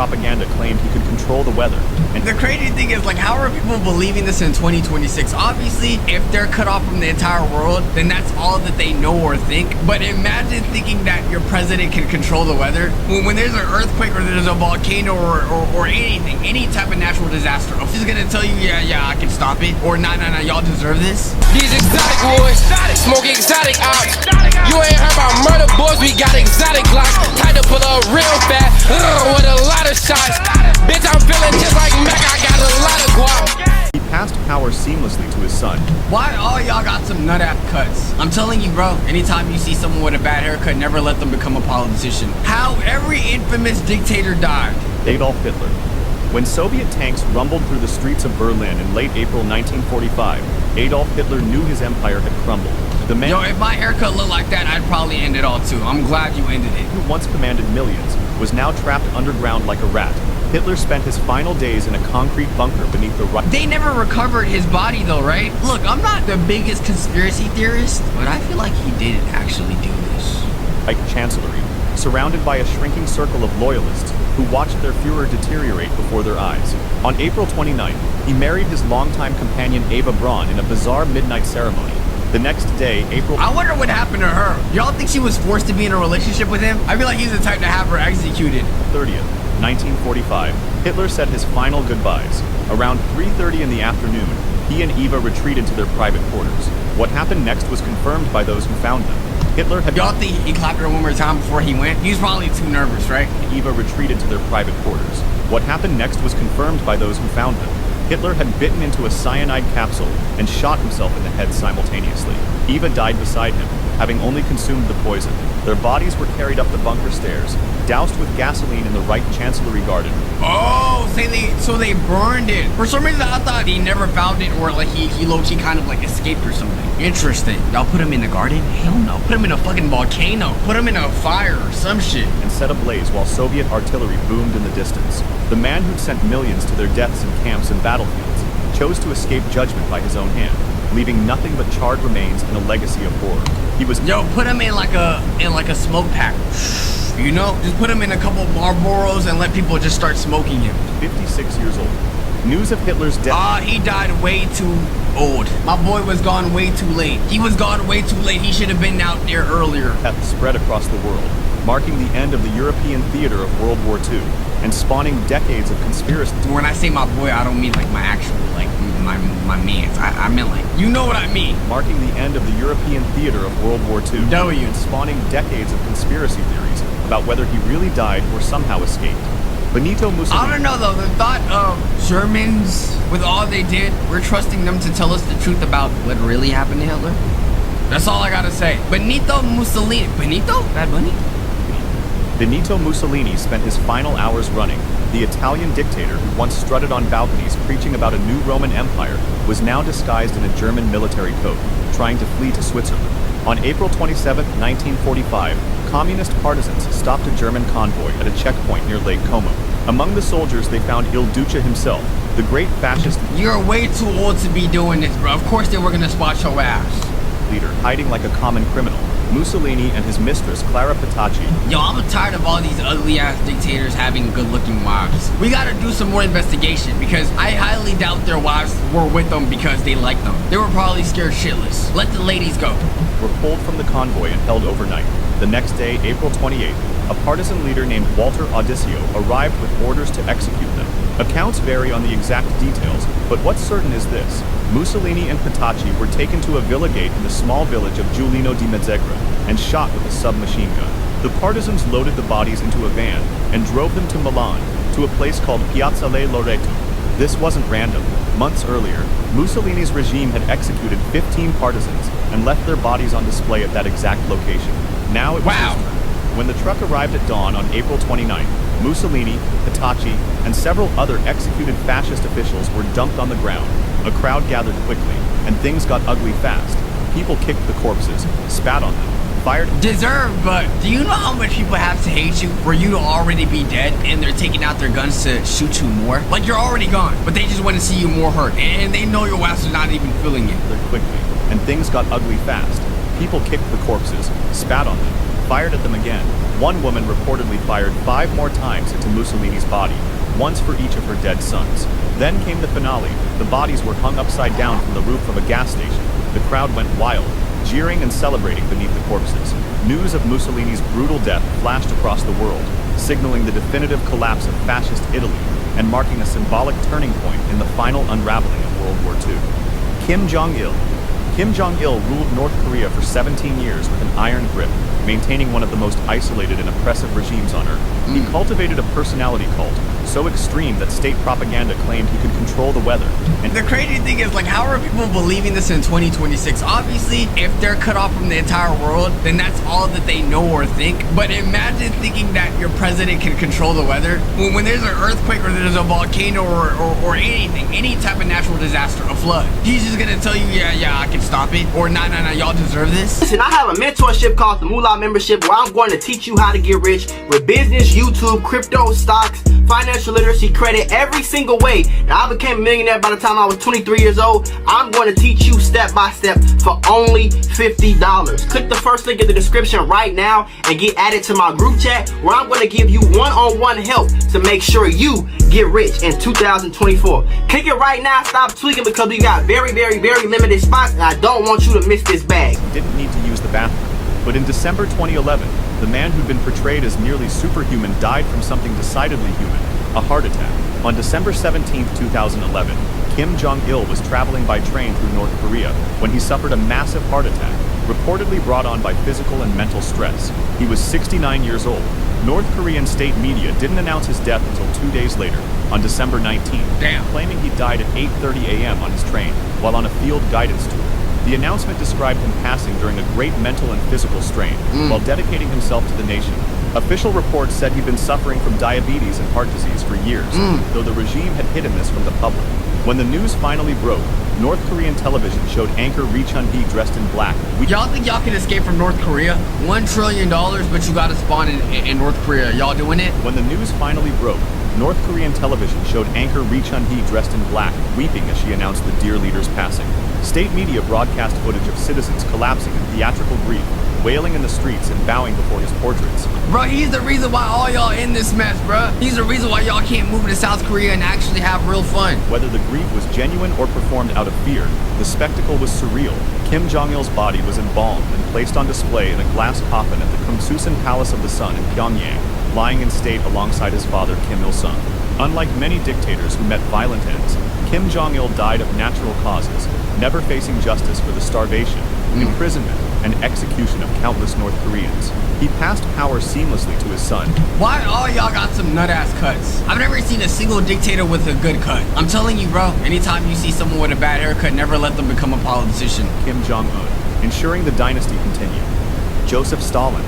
propaganda claimed he could control the weather. And the crazy thing is, like, how are people believing this in 2026? Obviously, if they're cut off from the entire world, then that's all that they know or think. But imagine thinking that your president can control the weather. When there's an earthquake or there's a volcano or anything, any type of natural disaster, if he's gonna tell you, yeah, I can stop it, or nah, y'all deserve this. These exotic boys, smoke exotic ops. You ain't heard about murder boys, we got exotic glocks. Tied to pull up real fat, with a lot of shots. Bitch, I'm feeling just like Mac, I got a lot of guap. He passed power seamlessly to his son. Why all y'all got some nut-app cuts? I'm telling you, bro, anytime you see someone with a bad haircut, never let them become a politician. How every infamous dictator died. Adolf Hitler. When Soviet tanks rumbled through the streets of Berlin in late April 1945, Adolf Hitler knew his empire had crumbled. The man Yo, if my haircut looked like that, I'd probably end it all too. I'm glad you ended it. who once commanded millions was now trapped underground like a rat. Hitler spent his final days in a concrete bunker beneath the Reich. They never recovered his body though, right? Look, I'm not the biggest conspiracy theorist, but I feel like he did actually do this. Chancellery, surrounded by a shrinking circle of loyalists who watched their Führer deteriorate before their eyes. On April 29th, he married his longtime companion Eva Braun in a bizarre midnight ceremony. The next day, I wonder what happened to her. Y'all think she was forced to be in a relationship with him? I feel like he's the type to have her executed. 30th, 1945, Hitler said his final goodbyes. Around 3:30 in the afternoon, he and Eva retreated to their private quarters. What happened next was confirmed by those who found them. Hitler had... Y'all think he clapped her one more time before he went? He was probably too nervous, right? Eva retreated to their private quarters. What happened next was confirmed by those who found them. Hitler had bitten into a cyanide capsule and shot himself in the head simultaneously. Eva died beside him, having only consumed the poison. Their bodies were carried up the bunker stairs, doused with gasoline in the Reich Chancellery garden. Oh, so they burned it. For some reason, I thought he never found it, or like he low-key kind of like escaped or something. Interesting. Y'all put him in the garden? Hell no. Put him in a fucking volcano. Put him in a fire or some shit. And set ablaze while Soviet artillery boomed in the distance. The man who'd sent millions to their deaths in camps and battlefields chose to escape judgment by his own hand, leaving nothing but charred remains and a legacy of horror. He was... Yo, put him in like a smoke pack. You know, just put him in a couple Marlboros and let people just start smoking him. 56 years old. News of Hitler's death... he died way too old. My boy was gone way too late. He was gone way too late. He should have been out there earlier. Death spread across the world, marking the end of the European theater of World War II, and spawning decades of conspiracy. When I say my boy, I don't mean like my actual, like my mans. I meant like, you know what I mean. Marking the end of the European theater of World War II, and spawning decades of conspiracy theories about whether he really died or somehow escaped. Benito Mussolini... I don't know though, the thought of Germans, with all they did, we're trusting them to tell us the truth about what really happened to Hitler. That's all I gotta say. Benito Mussolini. Benito? Bad Bunny? Benito Mussolini spent his final hours running. The Italian dictator who once strutted on balconies preaching about a new Roman Empire was now disguised in a German military coat, trying to flee to Switzerland. On April 27, 1945, communist partisans stopped a German convoy at a checkpoint near Lake Como. Among the soldiers, they found Il Duce himself, the great fascist... You're way too old to be doing this, bro. Of course they were gonna spot your ass. ...leader, hiding like a common criminal. Mussolini and his mistress, Clara Petacci. Yo, I'm tired of all these ugly-ass dictators having good-looking wives. We gotta do some more investigation, because I highly doubt their wives were with them because they liked them. They were probably scared shitless. Let the ladies go. Were pulled from the convoy and held overnight. The next day, April 28th, a partisan leader named Walter Odisio arrived with orders to execute them. Accounts vary on the exact details, but what's certain is this. Mussolini and Petacci were taken to a villa gate in the small village of Giulino di Mezzegra and shot with a submachine gun. The partisans loaded the bodies into a van and drove them to Milan, to a place called Piazzale Loreto. This wasn't random. Months earlier, Mussolini's regime had executed 15 partisans and left their bodies on display at that exact location. Now it was his turn. When the truck arrived at dawn on April 29th, Mussolini, Petacci, and several other executed fascist officials were dumped on the ground. A crowd gathered quickly, and things got ugly fast. People kicked the corpses, spat on them, fired... Deserved, but do you know how much people have to hate you for you to already be dead, and they're taking out their guns to shoot you more? Like, you're already gone, but they just want to see you more hurt, and they know your ass is not even feeling it. Quickly, and things got ugly fast. People kicked the corpses, spat on them, fired at them again. One woman reportedly fired 5 more times into Mussolini's body, once for each of her dead sons. Then came the finale. The bodies were hung upside down from the roof of a gas station. The crowd went wild, jeering and celebrating beneath the corpses. News of Mussolini's brutal death flashed across the world, signaling the definitive collapse of fascist Italy and marking a symbolic turning point in the final unraveling of World War II. Kim Jong-il. Kim Jong-il ruled North Korea for 17 years with an iron grip, maintaining one of the most isolated and oppressive regimes on Earth. He cultivated a personality cult, so extreme that state propaganda claimed he could control the weather. And the crazy thing is, like, how are people believing this in 2026? Obviously, if they're cut off from the entire world, then that's all that they know or think. But imagine thinking that your president can control the weather. When there's an earthquake or there's a volcano or anything, any type of natural disaster, a flood, he's just gonna tell you, yeah, I can stop it. Or nah, y'all deserve this. Listen, I have a mentorship called the Moolah Membership where I'm going to teach you how to get rich with business, YouTube, crypto, stocks, financial literacy, credit, every single way. Now, I became a millionaire by the time I was 23 years old. I'm going to teach you step by step for only $50. Click the first link in the description right now and get added to my group chat where I'm going to give you one-on-one help to make sure you get rich in 2024. Click it right now. Stop tweaking because we got very limited spots and I don't want you to miss this bag. Didn't need to use the bathroom. But in December 2011, the man who'd been portrayed as nearly superhuman died from something decidedly human, a heart attack. On December 17, 2011, Kim Jong-il was traveling by train through North Korea when he suffered a massive heart attack, reportedly brought on by physical and mental stress. He was 69 years old. North Korean state media didn't announce his death until 2 days later, on December 19th, claiming he died at 8:30 a.m. on his train while on a field guidance tour. The announcement described him passing during a great mental and physical strain while dedicating himself to the nation. Official reports said he'd been suffering from diabetes and heart disease for years, though the regime had hidden this from the public. When the news finally broke, North Korean television showed anchor Ri Chun-hee dressed in black. Y'all think y'all can escape from North Korea? $1 trillion, but you gotta spawn in North Korea. Y'all doing it? When the news finally broke, North Korean television showed anchor Ri Chun-hee dressed in black, weeping as she announced the dear leader's passing. State media broadcast footage of citizens collapsing in theatrical grief, wailing in the streets and bowing before his portraits. Bro, he's the reason why all y'all in this mess, bro. He's the reason why y'all can't move to South Korea and actually have real fun. Whether the grief was genuine or performed out of fear, the spectacle was surreal. Kim Jong-il's body was embalmed and placed on display in a glass coffin at the Kumsusan Palace of the Sun in Pyongyang, lying in state alongside his father Kim Il-sung. Unlike many dictators who met violent ends, Kim Jong-il died of natural causes, never facing justice for the starvation, imprisonment, and execution of countless North Koreans. He passed power seamlessly to his son. Why all y'all got some nut-ass cuts? I've never seen a single dictator with a good cut. I'm telling you, bro, anytime you see someone with a bad haircut, never let them become a politician. Kim Jong-un, ensuring the dynasty continued. Joseph Stalin.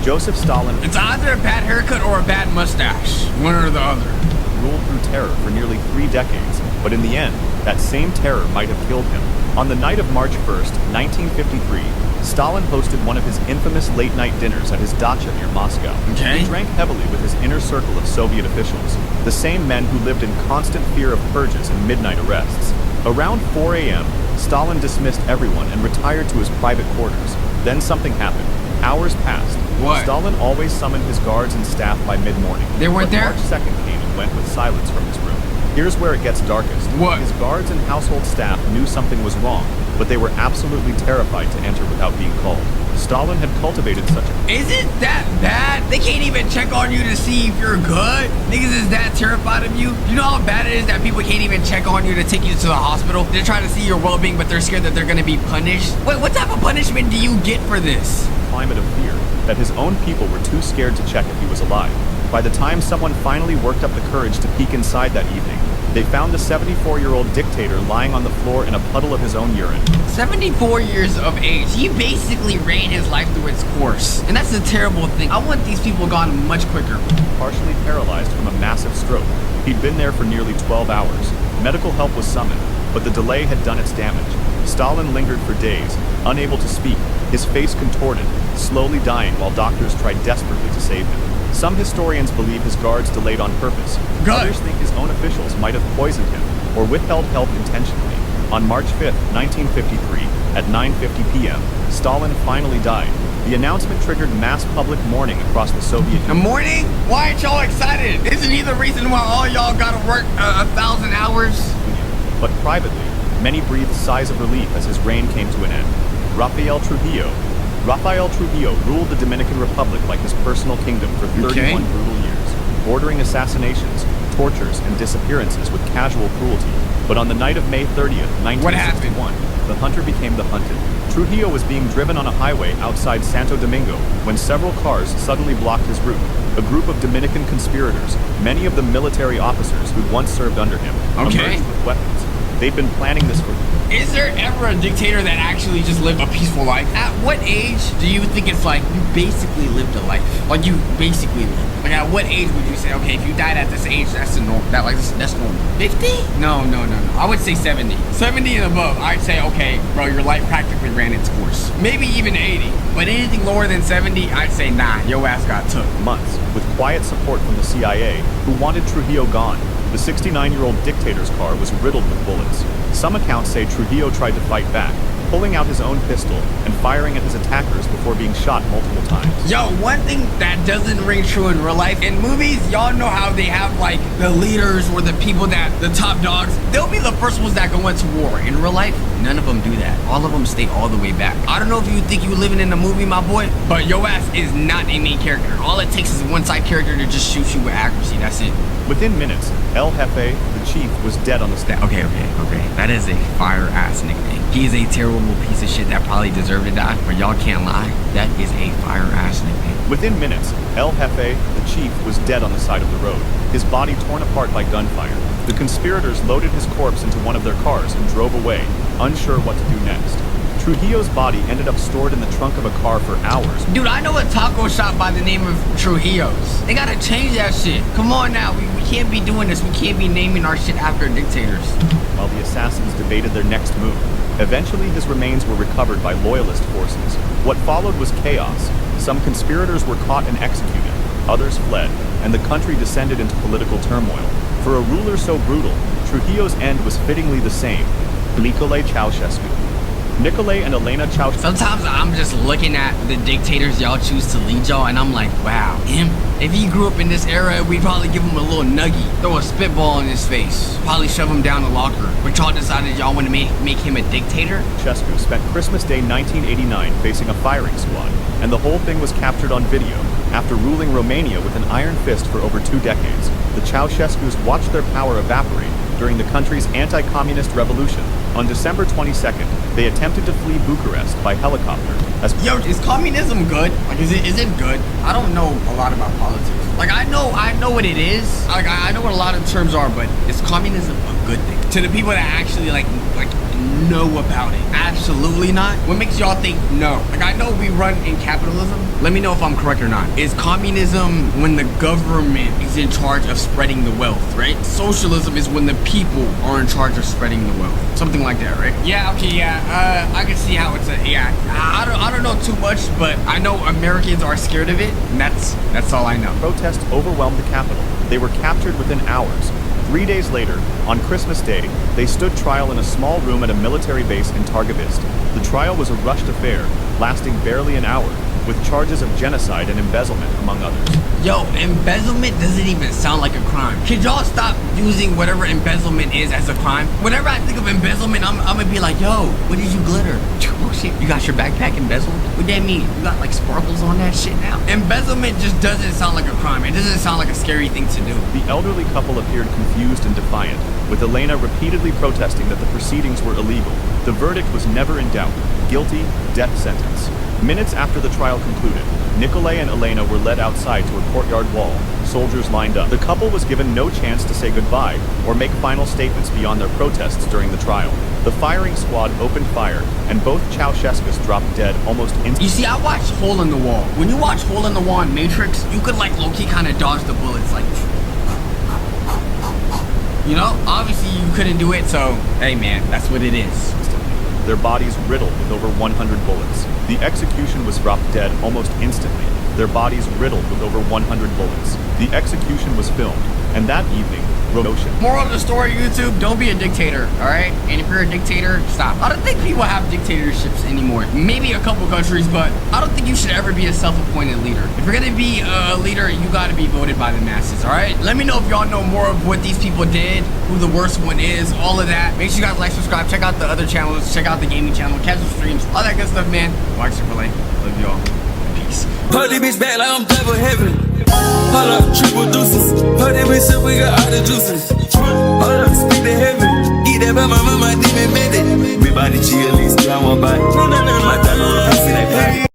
Joseph Stalin It's either a bad haircut or a bad mustache. One or the other. Ruled through terror for nearly 3 decades, but in the end, that same terror might have killed him. On the night of March 1st, 1953, Stalin hosted one of his infamous late-night dinners at his dacha near Moscow. Okay. He drank heavily with his inner circle of Soviet officials, the same men who lived in constant fear of purges and midnight arrests. Around 4 a.m., Stalin dismissed everyone and retired to his private quarters. Then something happened. Hours passed. What? Stalin always summoned his guards and staff by mid-morning. They weren't there? March 2nd came and went with silence from his room. Here's where it gets darkest. What? His guards and household staff knew something was wrong, but they were absolutely terrified to enter without being called. Stalin had cultivated such a... Is it that bad? They can't even check on you to see if you're good? Niggas is that terrified of you? You know how bad it is that people can't even check on you to take you to the hospital? They're trying to see your well-being, but they're scared that they're gonna be punished? Wait, what type of punishment do you get for this? Climate of fear, that his own people were too scared to check if he was alive. By the time someone finally worked up the courage to peek inside that evening, they found the 74-year-old dictator lying on the floor in a puddle of his own urine. 74 years of age. He basically ran his life through its course. And that's a terrible thing. I want these people gone much quicker. Partially paralyzed from a massive stroke. He'd been there for nearly 12 hours. Medical help was summoned, but the delay had done its damage. Stalin lingered for days, unable to speak, his face contorted, slowly dying while doctors tried desperately to save him. Some historians believe his guards delayed on purpose. Good. Others think his own officials might have poisoned him or withheld help intentionally. On March 5th, 1953, At 9:50 p.m., Stalin finally died. The announcement triggered mass public mourning across the Soviet The Union. morning? Why aren't y'all excited? Isn't he the reason why all y'all gotta work 1,000 hours? But privately, many breathed sighs of relief as his reign came to an end. Rafael Trujillo ruled the Dominican Republic like his personal kingdom for 31 brutal years, ordering assassinations, tortures, and disappearances with casual cruelty. But on the night of May 30th, 1961, the hunter became the hunted. Trujillo was being driven on a highway outside Santo Domingo when several cars suddenly blocked his route. A group of Dominican conspirators, many of them military officers who'd once served under him, emerged with weapons. They'd been planning this for... Is there ever a dictator that actually just lived a peaceful life? At what age do you think it's like you basically lived a life? Like you basically lived. Like at what age would you say, okay, if you died at this age, that's the norm. That's normal. 50? No. I would say 70. 70 and above, I'd say, okay, bro, your life practically ran its course. Maybe even 80. But anything lower than 70, I'd say, nah, your ass got took. Months, with quiet support from the CIA, who wanted Trujillo gone. The 69-year-old dictator's car was riddled with bullets. Some accounts say Trujillo tried to fight back, pulling out his own pistol and firing at his attackers before being shot multiple times. Yo, one thing that doesn't ring true in real life, in movies, y'all know how they have like the leaders or the people that, the top dogs, they'll be the first ones that go into war. In real life, none of them do that. All of them stay all the way back. I don't know if you think you living in a movie, my boy, but your ass is not a main character. All it takes is one side character to just shoot you with accuracy, that's it. Within minutes, El Jefe, the chief, was dead on the stand. Okay. That is a fire-ass nickname. He's a terrible piece of shit that probably deserved to die, but y'all can't lie. That is a fire-ass nickname. Within minutes, El Jefe, the chief, was dead on the side of the road, his body torn apart by gunfire. The conspirators loaded his corpse into one of their cars and drove away, unsure what to do next. Trujillo's body ended up stored in the trunk of a car for hours. Dude, I know a taco shop by the name of Trujillo's. They gotta change that shit. Come on now, we can't be doing this. We can't be naming our shit after dictators. While the assassins debated their next move, eventually his remains were recovered by loyalist forces. What followed was chaos. Some conspirators were caught and executed, others fled, and the country descended into political turmoil. For a ruler so brutal, Trujillo's end was fittingly the same: Nicolae Ceausescu. Nicolae and Elena Ceausescu. Sometimes I'm just looking at the dictators y'all choose to lead y'all, and I'm like, wow, him? If he grew up in this era, we'd probably give him a little nuggie, throw a spitball in his face, probably shove him down the locker. But y'all decided y'all want to make him a dictator? Ceausescu spent Christmas Day 1989 facing a firing squad, and the whole thing was captured on video. After ruling Romania with an iron fist for over 2 decades, the Ceausescus watched their power evaporate during the country's anti-communist revolution. On December 22nd, they attempted to flee Bucharest by helicopter. Yo, is communism good? Like, is it good? I don't know a lot about politics. Like, I know what it is. Like, I know what a lot of terms are, but is communism a good thing? To the people that actually like know about it, absolutely not. What makes y'all think no? Like, I know we run in capitalism. Let me know if I'm correct or not. Is communism when the government is in charge of spreading the wealth, right? Socialism is when the people are in charge of spreading the wealth. Something like that, right? Yeah, okay, yeah. I can see how it's I don't know too much, but I know Americans are scared of it, and that's all I know. Protests overwhelmed the capital. They were captured within hours. 3 days later, on Christmas Day, they stood trial in a small room at a military base in Targovist. The trial was a rushed affair, lasting barely an hour, with charges of genocide and embezzlement, among others. Yo, embezzlement doesn't even sound like a crime. Could y'all stop using whatever embezzlement is as a crime? Whenever I think of embezzlement, I'm gonna be like, yo, what did you glitter? Oh shit, you got your backpack embezzled? What that mean? You got like sparkles on that shit now? Embezzlement just doesn't sound like a crime. It doesn't sound like a scary thing to do. The elderly couple appeared confused and defiant, with Elena repeatedly protesting that the proceedings were illegal. The verdict was never in doubt. Guilty, death sentence. Minutes after the trial concluded, Nicolae and Elena were led outside to a courtyard wall, soldiers lined up. The couple was given no chance to say goodbye or make final statements beyond their protests during the trial. The firing squad opened fire, and both Ceausescus dropped dead almost instantly. You see, I watched Hole in the Wall. When you watch Hole in the Wall in Matrix, you could like low-key kind of dodge the bullets, like... You know, obviously you couldn't do it, so hey man, that's what it is. Their bodies riddled with over 100 bullets. The execution was dropped dead almost instantly. Their bodies riddled with over 100 bullets. The execution was filmed, and that evening, Rotion. Moral of the story, YouTube, don't be a dictator, all right? And if you're a dictator, stop. I don't think people have dictatorships anymore. Maybe a couple countries, but I don't think you should ever be a self-appointed leader. If you're gonna be a leader, you gotta be voted by the masses, all right? Let me know if y'all know more of what these people did, who the worst one is, all of that. Make sure you guys like, subscribe, check out the other channels, check out the gaming channel, catch the streams, all that good stuff, man. Watch Chick-fil-A. Love y'all. Peace. Put this bitch back like I'm double heaven. Hold up, triple deuces. Put that bitch up, we got all the juices. Hold up, speak to heaven. Get that by my mama, demon made it. Everybody chill, at least I want by. My diamond, I see that body.